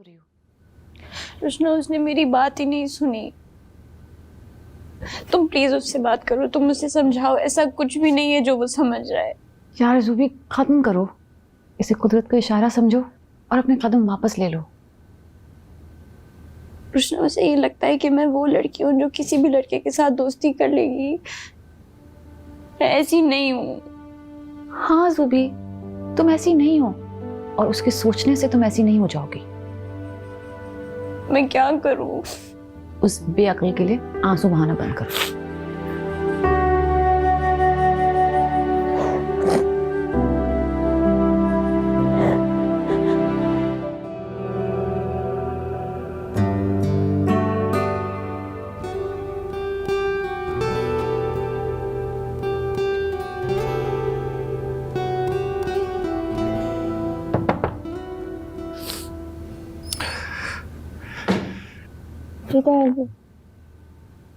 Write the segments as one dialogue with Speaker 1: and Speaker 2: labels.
Speaker 1: रही हो?
Speaker 2: रुशना, उसने मेरी बात ही नहीं सुनी। तुम प्लीज उससे बात करो, तुम उसे समझाओ, ऐसा कुछ भी नहीं है जो वो समझ रहा है।
Speaker 1: यार ज़ुबी, खत्म करो, इसे कुदरत का इशारा समझो और अपने कदम वापस ले लो।
Speaker 2: रुशना, उसे ये लगता है कि मैं वो लड़की हूँ जो किसी भी लड़के के साथ दोस्ती कर लेगी। मैं ऐसी नहीं हूँ।
Speaker 1: हाँ ज़ुबी, तुम ऐसी नहीं हो और उसके सोचने से तुम ऐसी नहीं हो जाओगी।
Speaker 2: मैं क्या करूँ?
Speaker 1: उस बेअक्ल के लिए आंसू बहाना बंद करो।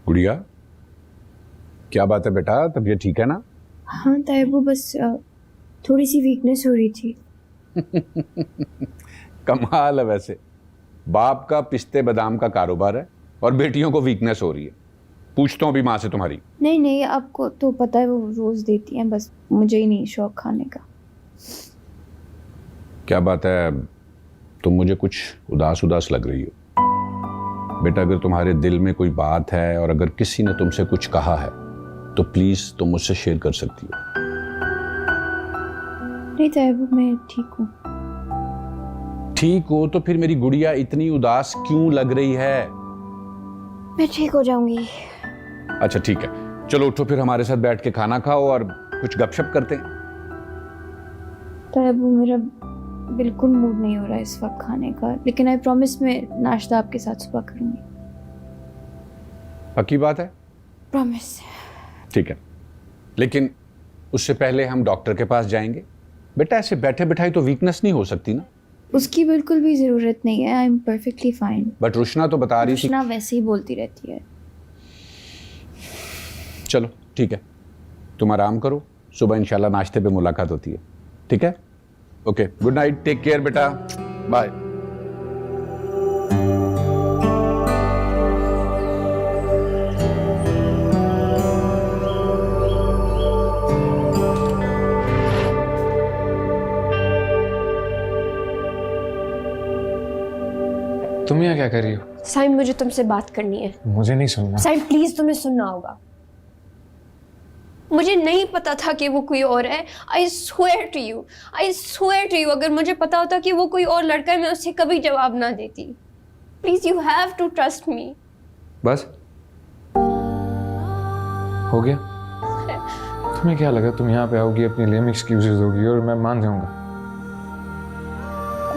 Speaker 3: गुड़िया, क्या बात है बेटा, तबीयत ठीक है ना?
Speaker 2: हाँ तायबू, बस थोड़ी सी वीकनेस हो रही थी।
Speaker 3: कमाल है वैसे, बाप का पिस्ते बादाम का कारोबार है और बेटियों को वीकनेस हो रही है। पूछता हूँ अभी माँ से तुम्हारी।
Speaker 2: नहीं नहीं, आपको तो पता है वो रोज देती हैं, बस मुझे ही नहीं शौक खाने का।
Speaker 3: क्या बात है, तुम मुझे कुछ उदास उदास लग रही हो। बेटा, अगर तुम्हारे दिल में कोई बात है और अगर किसी ने तुमसे कुछ कहा है तो प्लीज तुम मुझसे शेयर कर सकती हो।
Speaker 2: नहीं तायबू, मैं ठीक हूँ।
Speaker 3: ठीक हो तो फिर मेरी गुड़िया इतनी उदास क्यों लग रही है?
Speaker 2: मैं ठीक हो जाऊंगी।
Speaker 3: अच्छा ठीक है, चलो उठो फिर हमारे साथ बैठ के खाना खाओ और कुछ गपशप करते हैं।
Speaker 2: तायबू, मेरा बिल्कुल मूड नहीं हो रहा है इस वक्त खाने का, लेकिन आई प्रॉमिस मैं नाश्ता आपके साथ सुबह करूंगी।
Speaker 3: पक्की बात है?
Speaker 2: प्रॉमिस।
Speaker 3: ठीक है, लेकिन उससे पहले हम डॉक्टर के पास जाएंगे। बेटा, ऐसे बैठे बिठाई तो वीकनेस नहीं हो सकती ना।
Speaker 2: उसकी बिल्कुल भी जरूरत नहीं है, I am perfectly fine.
Speaker 3: But Rushna तो बता रही थी।
Speaker 2: रुशना वैसे ही बोलती रहती है।
Speaker 3: चलो ठीक है, तुम आराम करो, सुबह इंशाल्लाह नाश्ते पे मुलाकात होती है। ठीक है, okay, good night, take care बेटा, बाय।
Speaker 4: तुम यहाँ क्या कर रही हो?
Speaker 2: साइम, मुझे तुमसे बात करनी है।
Speaker 4: मुझे नहीं सुनना।
Speaker 2: साइम प्लीज, तुम्हें सुनना होगा। मुझे नहीं पता था कि वो कोई और है। I swear to you, I swear to you, अगर मुझे पता होता कि वो कोई और लड़का है मैं उससे कभी जवाब ना देती। Please, you have to trust me.
Speaker 4: बस हो गया? तुम्हें क्या लगा तुम यहाँ पे आओगी, अपनी लेम एक्सक्यूजेस दोगी और मैं मान जाऊंगा?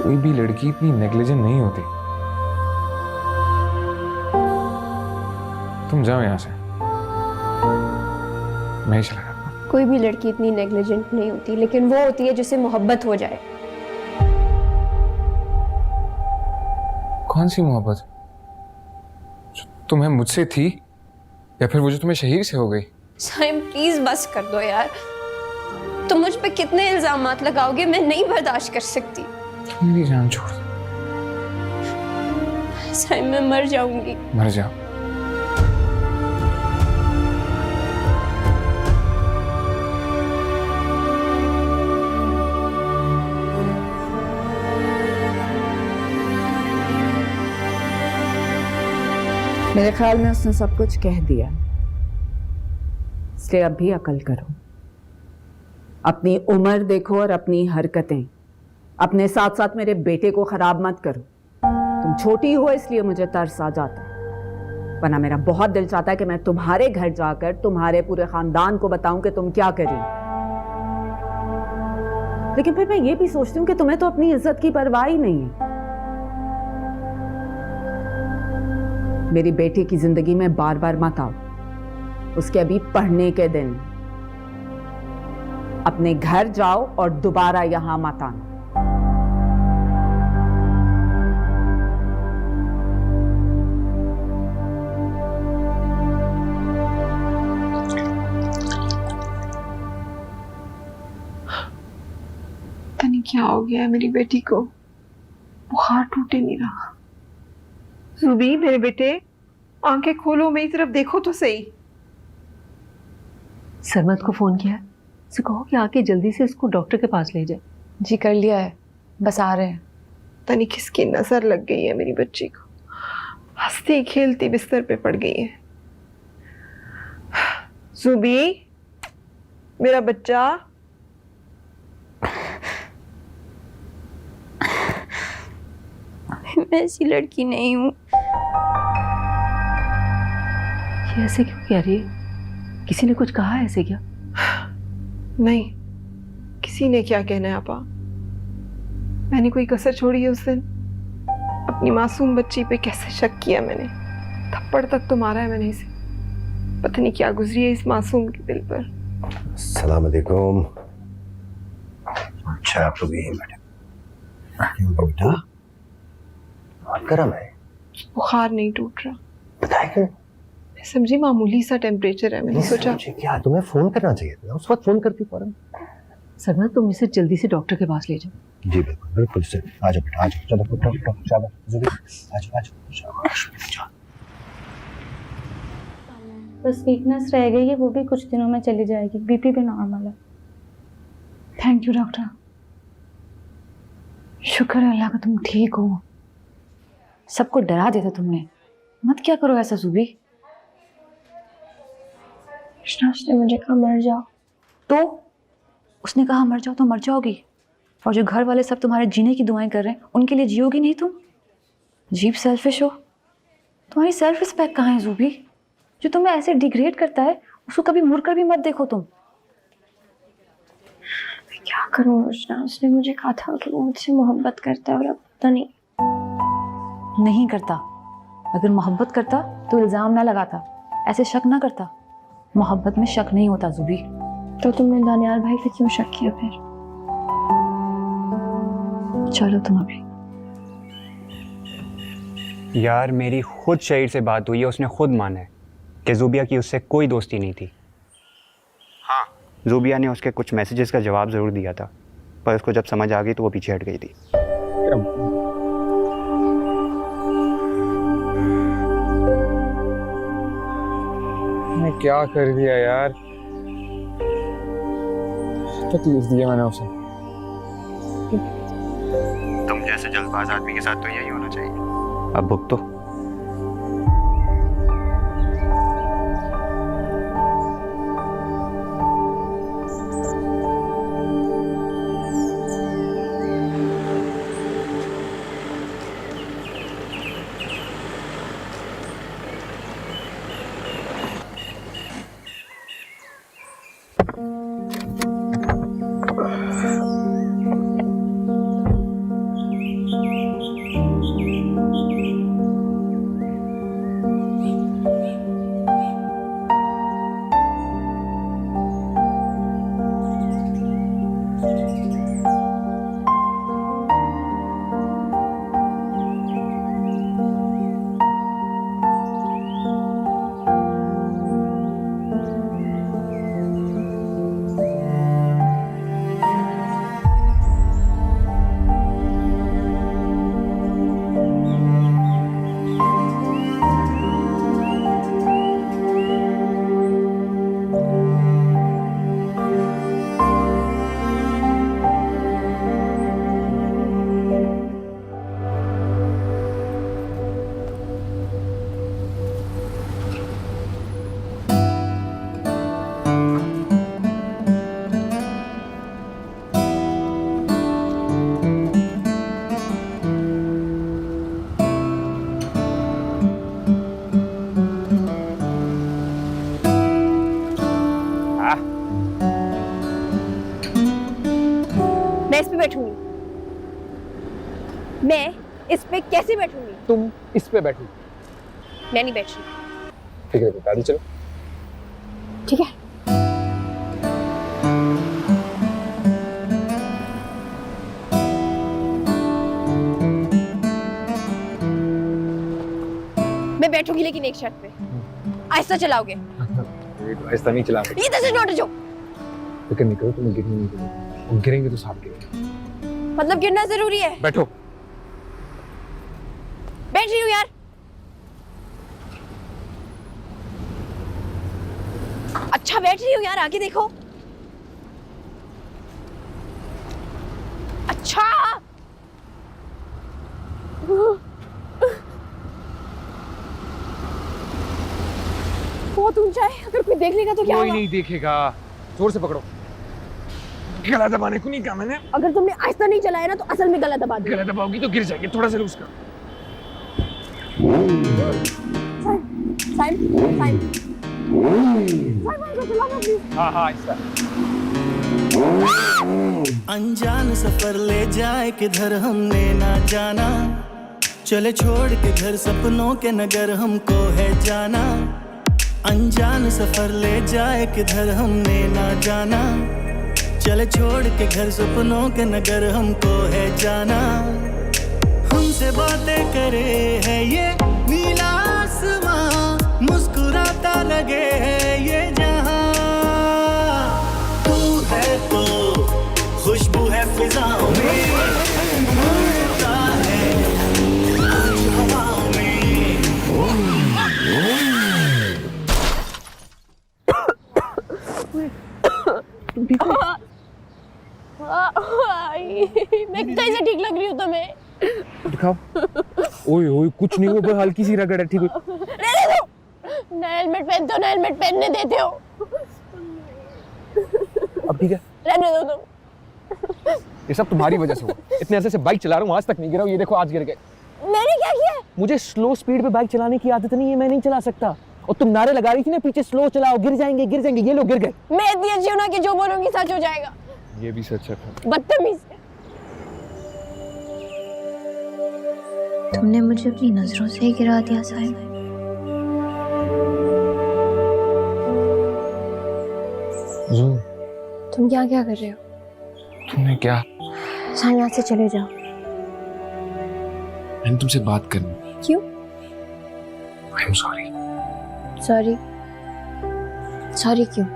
Speaker 4: कोई भी लड़की इतनी नेग्लिजेंट नहीं होती। तुम जाओ यहाँ से, मैं ही चला जाता हूँ।
Speaker 2: कोई भी लड़की इतनी नेग्लिजेंट नहीं होती, लेकिन वो होती है जिसे मोहब्बत हो जाए।
Speaker 4: कौन सी मोहब्बत? जो तुम्हें मुझसे थी या फिर वो जो तुम्हें शहीर से हो गई?
Speaker 2: साइम प्लीज बस कर दो यार। तुम मुझ पे कितने इल्जामात लगाओगे, मैं नहीं बर्दाश्त कर सकती।
Speaker 4: मेरी जान छोड़ दो।
Speaker 2: साइम, मैं मर जाऊंगी।
Speaker 4: मर जाओ।
Speaker 5: मेरे ख्याल में उसने सब कुछ कह दिया, इसलिए अब भी अकल करो। अपनी उम्र देखो और अपनी हरकतें। अपने साथ साथ मेरे बेटे को खराब मत करो। तुम छोटी हो इसलिए मुझे तरस आ जाता है, वरना मेरा बहुत दिल चाहता है कि मैं तुम्हारे घर जाकर तुम्हारे पूरे खानदान को बताऊं कि तुम क्या करी। लेकिन फिर मैं ये भी सोचती हूँ कि तुम्हें तो अपनी इज्जत की परवाह ही नहीं है। मेरी बेटी की जिंदगी में बार बार मत आओ, उसके अभी पढ़ने के दिन। अपने घर जाओ और दोबारा यहां मत आना।
Speaker 2: पता नहीं क्या हो गया है मेरी बेटी को।
Speaker 6: बुखार टूटे नहीं रहा। जुबी मेरे बेटे, आंखें खोलो, मेरी तरफ देखो तो सही।
Speaker 7: सरमत को फोन किया है, उसे कहो कि आके जल्दी से इसको डॉक्टर के पास ले जाए।
Speaker 1: जी कर लिया है, बस आ रहे हैं।
Speaker 6: पता नहीं किसकी नजर लग गई है मेरी बच्ची को, हंसती खेलती बिस्तर पे पड़ गई है। जुबी मेरा बच्चा,
Speaker 2: मैं ऐसी लड़की नहीं हूँ।
Speaker 7: ये ऐसे क्यों कह रही है? किसी ने कुछ कहा है ऐसे क्या?
Speaker 6: नहीं, किसी ने क्या कहना है आपा। मैंने कोई कसर छोड़ी है उस दिन? अपनी मासूम बच्ची पे कैसे शक किया मैंने, थप्पड़ तक तो मारा है मैंने इसे। पता नहीं क्या गुजरी है इस मासूम के दिल पर।
Speaker 8: अस्सलाम वालेकुम। अच्छा आप लोग यहीं बैठे बेटा, बहुत गर्म है।
Speaker 6: बुखार नहीं टूट रहा।
Speaker 8: बताए क्यों?
Speaker 6: मैं समझी मामूली सा टेम्परेचर है, मैंने सोचा।
Speaker 8: क्या तुम्हें फोन करना चाहिए था, उस वक्त फोन करती फौरन।
Speaker 7: सरमत तुम इसे जल्दी से डॉक्टर के पास ले जाओ।
Speaker 8: जी बिल्कुल बिल्कुल सर। आ जाओ बेटा, आ जाओ, चलो उठो उठो, शाबाश जुबी, आ जाओ आ जाओ, शाबाश बेटा।
Speaker 9: बस वीकनेस रह गई है, वो भी कुछ दिनों में चली जाएगी। बीपी भी नॉर्मल है।
Speaker 1: थैंक यू डॉक्टर, शुक्र है अल्लाह का तुम ठीक हो। सबको डरा देता तुमने। मत क्या करो ऐसा जुबी।
Speaker 2: कृष्णा, उसने मुझे कहा मर जाओ।
Speaker 1: तो उसने कहा मर जाओ तो मर जाओगी, और जो घर वाले सब तुम्हारे जीने की दुआएं कर रहे हैं उनके लिए जियोगी नहीं तुम? अजीब सेल्फिश हो। तुम्हारी सेल्फ रिस्पेक्ट कहाँ है जुबी? जो तुम्हें ऐसे डिग्रेड करता है उसको कभी मुड़कर भी मत देखो तुम।
Speaker 2: मैं क्या करूँ कृष्णा, उसने मुझे कहा था कि वो मुझसे मोहब्बत करता है और अब पता नहीं।
Speaker 1: नहीं करता। अगर मोहब्बत करता तो इल्जाम ना लगाता, ऐसे शक ना करता। मोहब्बत में शक नहीं होता जुबी।
Speaker 2: तो तुमने दानियाल भाई पे क्यों शक किया फिर?
Speaker 1: चलो तुम अभी।
Speaker 10: यार मेरी खुद शहीर से बात हुई है, उसने खुद माना है कि ज़ूबिया की उससे कोई दोस्ती नहीं थी। हाँ, ज़ूबिया ने उसके कुछ मैसेजेस का जवाब ज़रूर दिया था, पर उसको जब समझ आ गई तो वो पीछे हट गई थी।
Speaker 4: मैं क्या कर दिया यार, तकलीफ दी है मैंने उसे।
Speaker 10: तुम जैसे जल्दबाज आदमी के साथ तो यही होना चाहिए। अब भुगतो।
Speaker 2: मैं इस पे बैठूंगी। मैं इस पे कैसे बैठूंगी?
Speaker 4: तुम इस पे बैठो।
Speaker 2: मैं नहीं बैठ रही।
Speaker 4: ठीक है बता दी, चलो।
Speaker 2: ठीक है। मैं बैठूंगी लेकिन एक शर्त पे। आहिस्ता चलाओगे।
Speaker 4: ऐसा नहीं चला।
Speaker 2: ये this is not a joke.
Speaker 4: फिक्र नहीं करो, तुम्हें गिरने नहीं दूंगा। गिरेंगे तो साफ गिरेंगे।
Speaker 2: मतलब गिरना जरूरी है।
Speaker 4: बैठो।
Speaker 2: बैठ रही हूँ यार। अच्छा बैठ रही हूँ यार, आगे देखो। अच्छा बहुत ऊंचा है, अगर कोई देख लेगा तो क्या
Speaker 4: कोई
Speaker 2: होगा?
Speaker 4: नहीं देखेगा। जोर से पकड़ो। गला दबाने को नहीं कहा मैंने।
Speaker 2: अगर तुमने आहिस्ता नहीं चलाया ना तो असल में गला दबा दूंगा।
Speaker 4: गला दबाओगी तो गिर जाएगी। थोड़ा सा लूज कर। हाँ हाँ ऐसा।
Speaker 11: अनजान सफर ले जाए किधर हमने ना जाना, चले छोड़ के घर सपनों के नगर हमको है जाना। अनजान सफर ले जाए किधर हमने ना जाना, चले छोड़ के घर सपनों के नगर हमको है जाना। हमसे बातें करे है ये नीला आसमां, मुस्कुराता लगे है ये जहां। तू है तो खुशबू है फिजाओं में, उड़ता है आज हवाओं में।
Speaker 2: मैं कहीं से ठीक लग रही हूँ तुम्हें?
Speaker 4: दिखाओ। ओए ओए कुछ नहीं हुआ, हल्की सी रगड़ है। ठीक है
Speaker 2: रहने दो। नया हेलमेट पहनते हो, नया हेलमेट पहनने देते हो।
Speaker 4: अब ठीक है।
Speaker 2: रहने दो तुम।
Speaker 4: ये सब तुम्हारी वजह से हुआ। इतने अर्से से बाइक चला रहा हूँ, आज तक नहीं गिरा हूँ। ये देखो आज गिर गए।
Speaker 2: मैंने क्या किया?
Speaker 4: मुझे स्लो स्पीड पे बाइक चलाने की आदत नहीं है, मैं नहीं चला सकता। और तुम नारे लगा रही थी ना पीछे, स्लो चलाओ, गिर जाएंगे गिर जाएंगे। ये लोग गिर गए।
Speaker 2: मैं इतनी अच्छी हूं ना कि जो बोलूंगी सच हो जाएगा।
Speaker 4: ये भी सच है।
Speaker 2: बदतमीज।
Speaker 9: तुमने मुझे अपनी नजरों से ही गिरा दिया साहिब।
Speaker 2: तुम क्या क्या कर रहे हो?
Speaker 4: तुमने क्या?
Speaker 2: साहिब यहाँ से चले जाओ।
Speaker 4: मैंने तुमसे बात करनी।
Speaker 2: क्यों?
Speaker 4: I am sorry.
Speaker 2: Sorry? Sorry क्यों?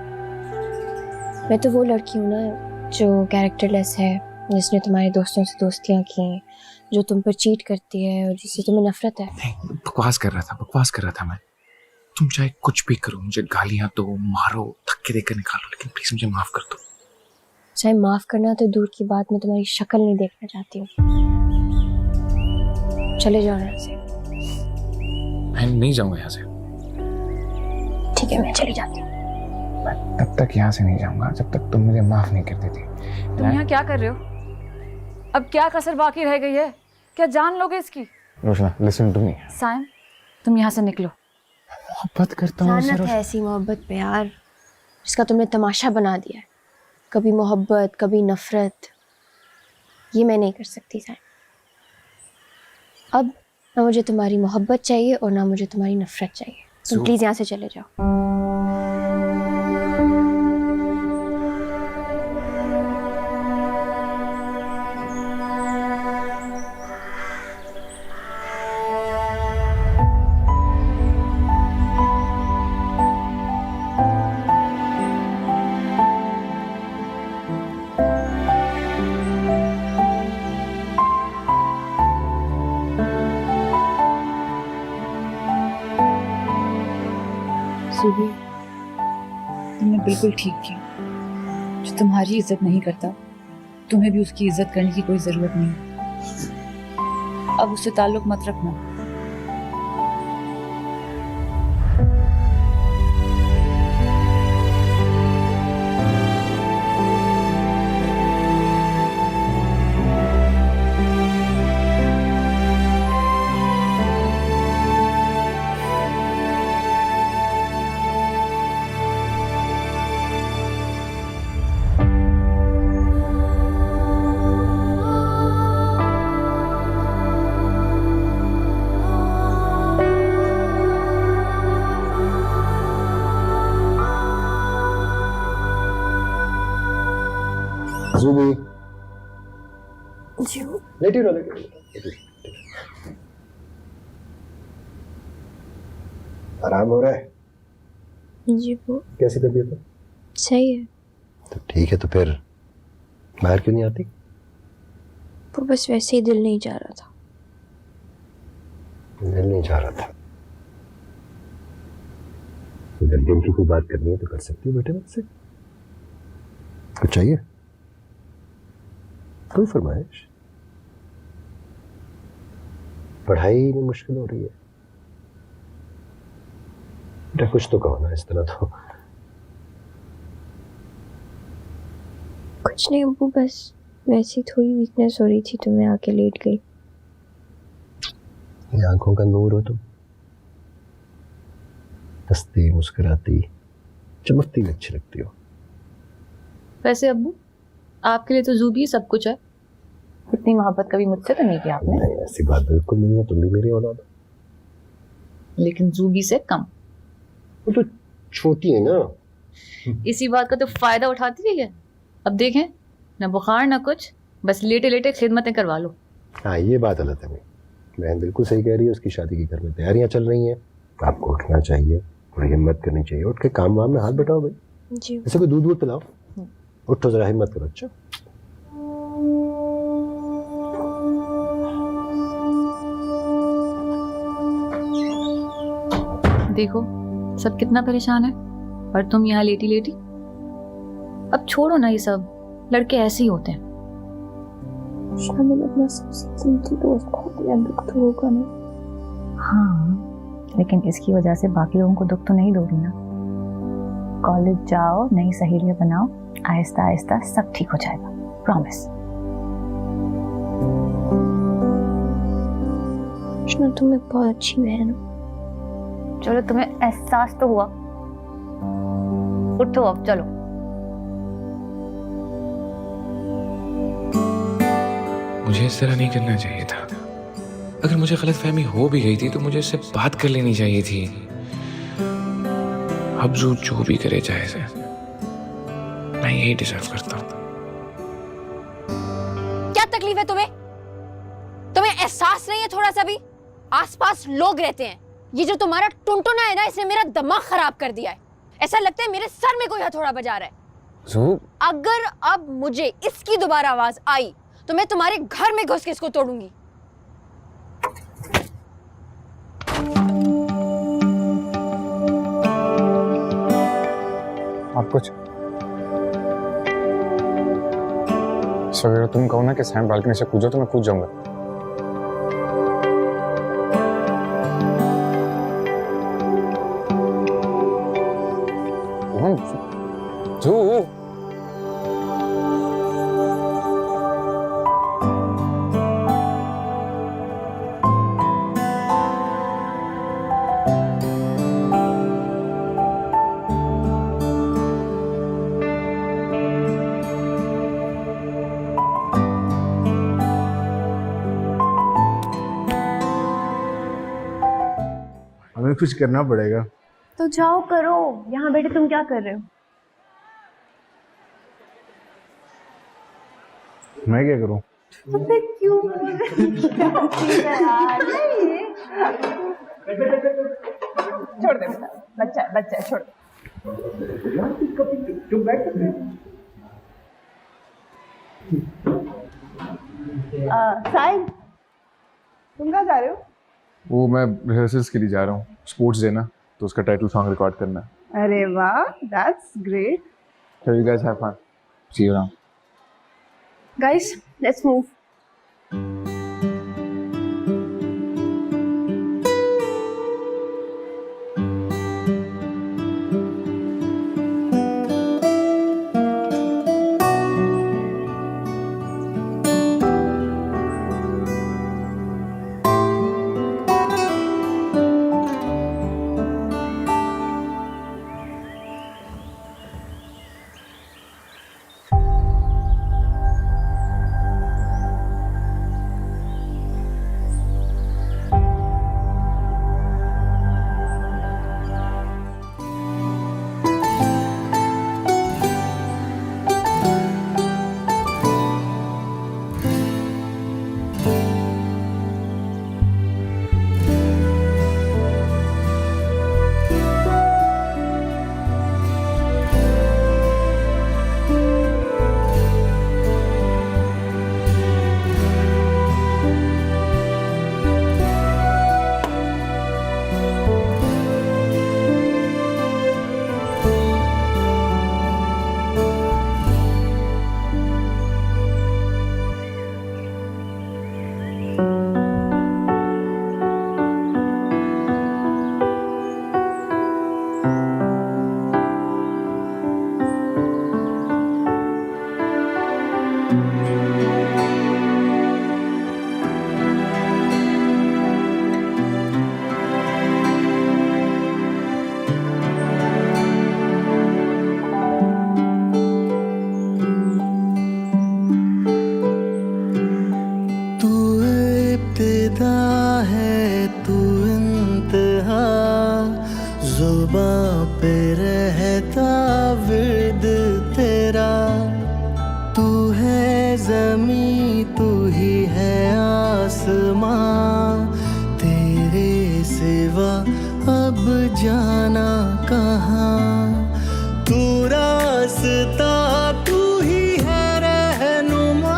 Speaker 2: मैं तो वो लड़की हूँ ना जो कैरेक्टरलेस है, जिसने तुम्हारे दोस्तों से दोस्तियाँ की, जो तुम पर चीट करती है और जिससे तुम्हें नफरत है।
Speaker 4: नहीं, बकवास कर रहा था मैं। तुम चाहे कुछ भी करो, मुझे गालियां दो, मारो, धक्के देकर निकालो, लेकिन प्लीज मुझे माफ कर दो।
Speaker 2: चाहे माफ करना तो दूर की बात, मैं तुम्हारी शक्ल नहीं देखना चाहती हूँ। चले जाओ यहाँ से।
Speaker 4: मैं नहीं जाऊंगा यहाँ से।
Speaker 2: ठीक है, मैं चली जाती हूँ।
Speaker 4: मैं तब तक यहाँ से नहीं जाऊंगा जब तक तुम मुझे माफ नहीं कर देती।
Speaker 1: तुम यहाँ क्या कर रहे हो? अब क्या कसर बाकी रह गई है? क्या जान लोगे इसकी?
Speaker 4: Roshna, listen to me.
Speaker 1: Saim, तुम यहाँ से निकलो।
Speaker 4: मोहब्बत करता हूँ।
Speaker 2: लानत है ऐसी मोहब्बत पे यार, जिसका तुमने तमाशा बना दिया है। कभी मोहब्बत, कभी नफरत। ये मैं नहीं कर सकती साइम। अब ना मुझे तुम्हारी मोहब्बत चाहिए और ना मुझे तुम्हारी नफरत चाहिए। तुम प्लीज यहाँ से चले जाओ।
Speaker 1: तुमने बिल्कुल ठीक किया। जो तुम्हारी इज्जत नहीं करता, तुम्हें भी उसकी इज्जत करने की कोई जरूरत नहीं। अब उससे ताल्लुक मत रखना।
Speaker 8: ज़ूबी,
Speaker 2: जी
Speaker 8: लेटी रहो। आराम हो रहा है?
Speaker 2: जी वो
Speaker 8: कैसी तबीयत है?
Speaker 2: सही है।
Speaker 8: तो ठीक है, तो फिर बाहर क्यों नहीं आती?
Speaker 2: वो बस वैसे ही दिल नहीं जा रहा था।
Speaker 8: दिल नहीं चाह रहा था। अगर दिल की कोई बात करनी है तो कर सकती हो बेटे मुझसे। कुछ चाहिए? कोई फरमाइश? पढ़ाई में मुश्किल हो रही है बेटा, कुछ तो कहो ना, इस तरह तो।
Speaker 2: कुछ नहीं अब्बू, बस वैसी थोड़ी वीकनेस हो रही थी तो मैं आके लेट गई।
Speaker 8: ये आंखों का नूर हो तुम, हंसती मुस्कुराती चमकती भी अच्छी लगती हो।
Speaker 1: वैसे अब्बू, आपके लिए तो जूबी सब कुछ है। इतनी मोहब्बत कभी मुझसे तो नहीं की आपने।
Speaker 8: नहीं, ऐसी बात बिल्कुल नहीं है, तुम भी मेरी औलाद हो।
Speaker 1: लेकिन जूबी से कम।
Speaker 8: वो तो छोटी है ना।
Speaker 1: इसी बात का तो फायदा उठाती रही है। अब देखें, ना बुखार ना कुछ, बस लेटे लेटे खिदमतें करवा लो।
Speaker 8: हाँ, ये बात गलत है। बहन बिल्कुल सही कह रही है, उसकी शादी की घर में तैयारियां चल रही हैं। आपको उठना चाहिए, थोड़ी हिम्मत करनी चाहिए, उठ के काम वाम में हाथ बटाओ भाई।
Speaker 2: जी
Speaker 8: ऐसे कोई दूध वूध पिलाओ, उठो जरा, हिम्मत करो। अच्छा
Speaker 1: देखो सब कितना परेशान है, पर तुम यहाँ लेटी लेटी। अब छोड़ो ना ये सब, लड़के ऐसे ही होते हैं।
Speaker 2: शामिल अपना सबसे कीमती दोस्त खो दिया, दुख तो होगा ना।
Speaker 1: हाँ, लेकिन इसकी वजह से बाकी लोगों को दुख तो नहीं दोगी ना। कॉलेज जाओ, नई सहेलियां बनाओ, आहिस्ता आहिस्ता सब ठीक हो जाएगा, प्रॉमिस।
Speaker 2: तुम एक बहुत अच्छी बहन हो।
Speaker 1: चलो, तुम्हें एहसास तो हुआ। उठो अब, चलो।
Speaker 4: मुझे इस तरह नहीं करना चाहिए था। अगर मुझे गलतफहमी हो भी गई थी तो मुझे इससे बात कर लेनी चाहिए थी। अब जो भी करे चाहे से, मैं यही डिजर्व करता हूँ।
Speaker 2: क्या तकलीफ है तुम्हें? तुम्हें एहसास नहीं है थोड़ा सा भी? आसपास लोग रहते हैं, ये जो तुम्हारा टुनटुना है ना, इसने मेरा दिमाग खराब कर दिया है। ऐसा लगता है मेरे सर में कोई हथौड़ा बजा रहा है। अगर अब मुझे इसकी दोबारा आवाज आई तो मैं तुम्हारे घर में घुस के इसको तोड़ूंगी।
Speaker 4: आप कुछ अगर तुम कहो ना कि सैम बालकनी से कूदो तो मैं कूद जाऊंगा। जो
Speaker 8: हमें कुछ करना पड़ेगा।
Speaker 2: तो जाओ करो, यहाँ बैठे तुम क्या कर रहे हो?
Speaker 8: मैं क्या करूं?
Speaker 2: क्यों यार?
Speaker 5: छोड़ दे बेटा, बच्चा है, छोड़ दे। साहिब, तुम कहाँ जा रहे हो?
Speaker 4: वो मैं रिहर्सल्स के लिए जा रहा हूँ, स्पोर्ट्स डे ना, तो उसका टाइटल सॉन्ग रिकॉर्ड करना है।
Speaker 5: अरे वाह, that's great.
Speaker 4: So you guys have fun. See you around.
Speaker 2: Guys, let's move.
Speaker 11: सिवा अब जाना कहाँ। तू रास्ता, तू ही है रहनुमा,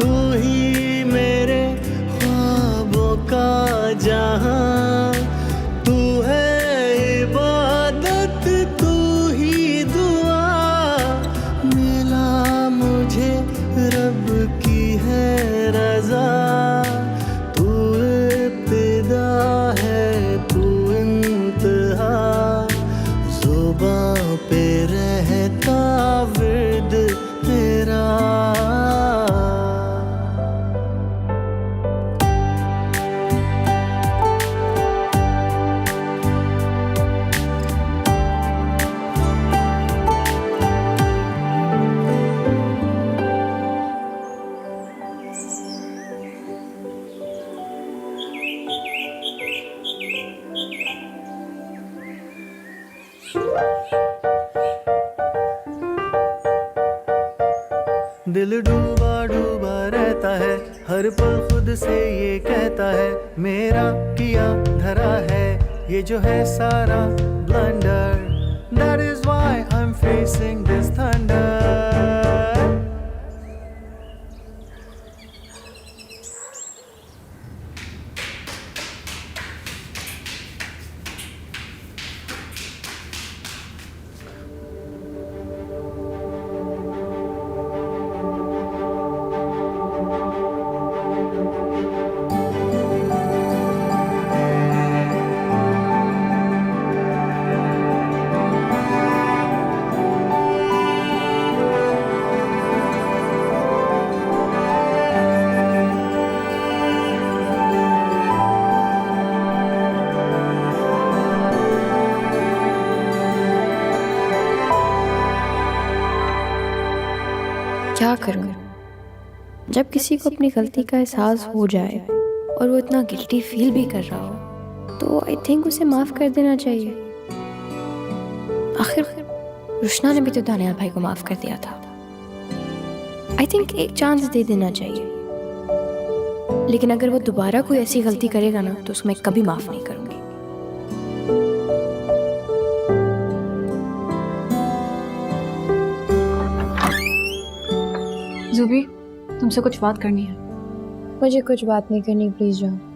Speaker 11: तू ही मेरे ख्वाबों का जहां। तू है इबादत, तू ही दुआ, मिला मुझे रब की है रजा। तू इब्तिदा है, तू इंतहा, ज़ुबां पे रहता विर्द तेरा। दिल डूबा डूबा रहता है, हर पल खुद से ये कहता है, मेरा किया धरा है ये जो है सारा blunder. That is why I'm facing this thunder.
Speaker 2: क्या करूं? जब किसी को अपनी गलती का एहसास हो जाए और वो इतना गिल्टी फील भी कर रहा हो, तो आई थिंक उसे माफ़ कर देना चाहिए। आखिर रुशना ने भी तो दानियाल भाई को माफ़ कर दिया था। आई थिंक एक चांस दे देना चाहिए। लेकिन अगर वो दोबारा कोई ऐसी गलती करेगा ना, तो उसको मैं कभी माफ़ नहीं करूँगी।
Speaker 1: ज़ूबी, तुमसे कुछ बात करनी है।
Speaker 2: मुझे कुछ बात नहीं करनी, प्लीज़ जाओ।